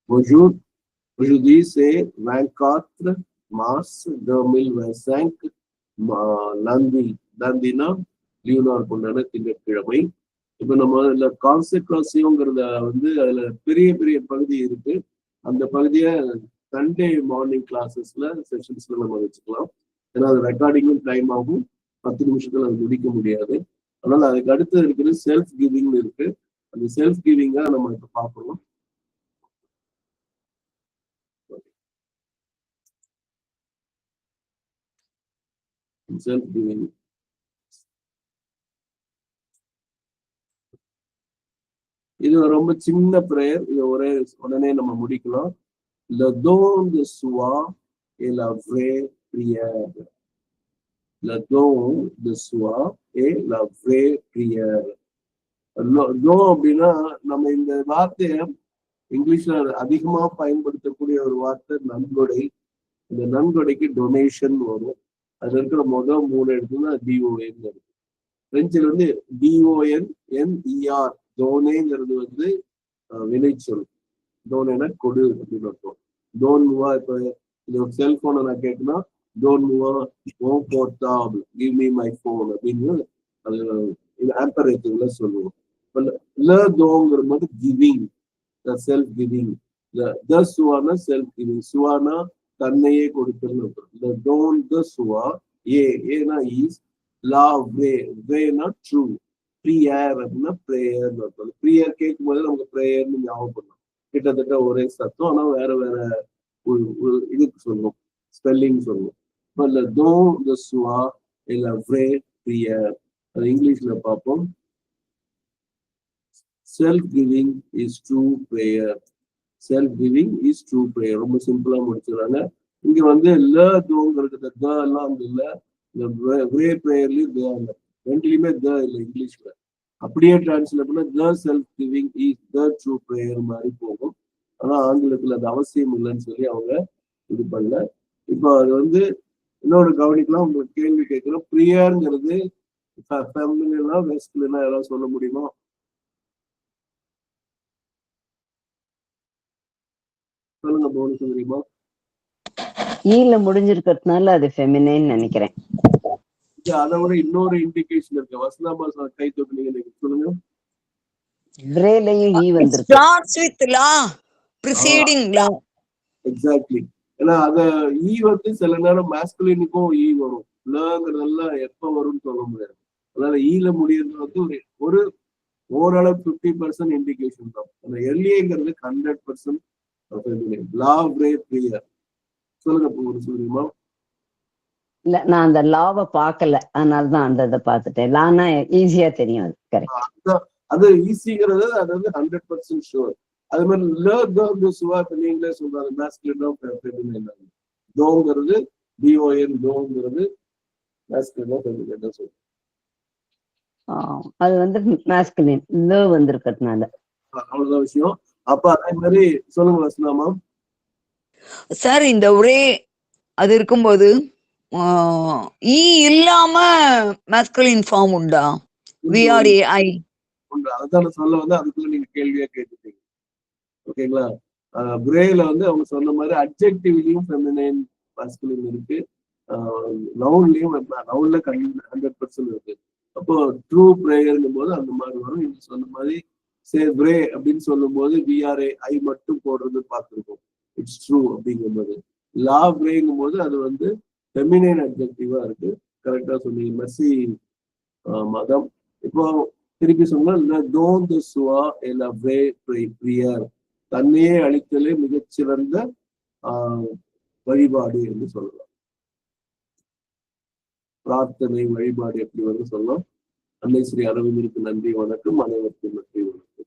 Aujourd'hui, aujourd'hui c'est 24 mars 2025 நந்தினா லியோனார் கொண்டாட திங்கட்கிழமை. இப்ப நம்ம இதுல கான்செக்வன்சியோங்கிறத வந்து அதுல பெரிய பெரிய பகுதி இருக்கு. அந்த பகுதியை சண்டே மார்னிங் கிளாஸஸ்ல செஷன்ஸ்ல நம்ம வச்சுக்கலாம். ஏன்னா அது ரெக்கார்டிங்கும் டைம் ஆகும், 10 நிமிஷத்துல அது முடிக்க முடியாது. அதனால அதுக்கு அடுத்து இருக்கிறது செல்ஃப் கிவிங் இருக்கு. அந்த செல்ஃப் கிவிங்கா நம்ம இப்ப பார்க்கணும். செல்ஃப் கிவிங் இது ரொம்ப சின்ன ப்ரேயர். இது உடனே நம்ம முடிக்கலாம். Le don de soi et la vraie prière. Le don de soi et la vraie prière. don அப்படின்னா நம்ம இந்த வார்த்தையை இங்கிலீஷ்ல அதிகமா பயன்படுத்தக்கூடிய ஒரு வார்த்தை நன்கொடை. இந்த நன்கொடைக்கு டொனேஷன் வரும். அதுல இருக்கிற முதல் 3 எழுத்துன்னா டிஓஎன் இருக்கு. பிரெஞ்சில் வந்து DONNER டோனேங்கிறது வந்து வினைச்சொல். டோனேனா கொடு அப்படின்னு அர்த்தம். டோன் மூவா இப்ப இந்த செல்போனை நான் கேட்கணும், tone Muva O போர்ட்டாபிள் give me my phone அப்படின்னு அது ஆம்பரேட்டிவ்ல சொல்லுவோம். தோங்கிற போது கிவிங், செல்ஃப் கிவிங். த சுவானா செல்ஃப் கிவிங், சுவானா தன்னையே கொடுக்கறது. டோன் த சுவா ஏனா இஸ், லா வே வேனா ட்ரூ, ப்ரேயர் அப்படின்னா பிரேயர். ப்ரேயர் கேட்கும் போது நமக்கு பிரேயர்னு ஞாபகம், கிட்டத்தட்ட ஒரே சத்தம், ஆனா வேற வேற இதுக்கு சொல்லுவோம், ஸ்பெல்லிங் சொல்லுவோம். don de soi et la vraie prière. அது இங்கிலீஷ்ல பார்ப்போம். Self giving is true prayer. Self giving is true prayer. ரொம்ப சிம்பிளா முடிச்சிடறாங்க. இங்க வந்து தோங்கிறது த எல்லாம் இல்ல, இந்த வே பிரேயர்லயும் ரெண்டுலயுமே த இல்லை இங்கிலீஷ்ல. அப்படியே டிரான்ஸ்லேட் பண்ணா த self giving is the true prayer மாதிரி போகும். ஆனா ஆங்கிலத்துல அது அவசியம் இல்லைன்னு சொல்லி அவங்க இது பண்ணல. இப்போ அது வந்து இன்னொரு கவனிக்கலாம். உங்களுக்கு கேள்வி கேட்கிறோம், பிரியர்ங்கிறது ஃபெமினினா வெஸ்ட்லினா ஏதாவது சொல்ல முடியுமா? சொல்லுங்க போன தெரியுமா? ஈல முடிஞ்சிருக்கிறதுனால அது ஃபெமினைன் நினைக்கிறேன். அதை விட இன்னொரு இண்டிகேஷன் இருக்கு. வசனாமா கை தொட்டு நீங்க சொல்லுங்க. பிரேலையும் ஈ வந்திருக்கு. Starts with law, preceding law. Exactly. ஏன்னா அத ஈ வந்து சில நேரம் மாஸ்குலினுக்கும் ஈ வரும், லங்கிறதெல்லாம் எப்ப வரும்னு சொல்ல முடியாது. அதனால ஈல முடியறது வந்து ஒரு ஓரளவு 50% இண்டிகேஷன் தான். அந்த எல்ஏங்கிறது 100% லா பிரே பிரியர். சொல்லுங்க ஒரு சொல்லுமா? இல்ல, நான் அந்த லாவை பார்க்கல, அதனாலதான் அந்த இதை பார்த்துட்டேன். லானா ஈஸியா தெரியும். அது கரெக்ட். அது ஈஸிங்கிறது அது வந்து 100% ஷுர். அது மாதிரி சுவா இப்ப நீங்களே சொல்றாங்க மாஸ்குலினா ஃபெமினைனா. தோங்கிறது DON, தோங்கிறது மாஸ்குலினா ஃபெமினைனா சொல்றோம். அது வந்து மாஸ்குலின் ல வந்திருக்கிறதுனால அவ்வளவுதான் விஷயம். அப்ப அதே மாதிரி சொல்லுங்க வசனாமா. சார் இந்த ஒரே அது இருக்கும்போது ஈ இல்லாம மாஸ்குலின் ஃபார்ம் உண்டா? VRAI உண்டு. அதான் சொல்ல வந்து அதுக்குள்ள நீங்க கேள்வியா கேட்டுட்டீங்க. ஓகேங்களா? பிரேல வந்து அவங்க சொன்ன மாதிரி அட்ஜெக்டிவ்லயும் ஃபெமினைன் மாஸ்குலின் இருக்கு, நவுன்லயும் நவுன்ல 100% இருக்கு. அப்போ ட்ரூ பிரேயர்ங்கும் போது அந்த மாதிரி வரும். நீங்க சொன்ன மாதிரி பிரே அப்படின்னு சொல்லும் போது VRAI மட்டும் போடுறது பார்த்துருக்கோம். இட்ஸ் ட்ரூ அப்படிங்கும் போது. லா பிரேங்கும் போது அது வந்து ஃபெமினைன் அட்ஜெக்டிவா இருக்கு. கரெக்டா சொன்னீங்க மெர்சி மதம். இப்போ திருப்பி சொன்னா டோன் தி சுவா எ லா வே பிரியர், தன்னையே அளித்தலே மிகச்சிறந்த வழிபாடு என்று சொல்லலாம். பிரார்த்தனை வழிபாடு எப்படி வந்து சொல்லலாம். அன்னை ஸ்ரீ அரவிந்தருக்கு நன்றி வணக்கம். அனைவருக்கும் நன்றி வணக்கம்.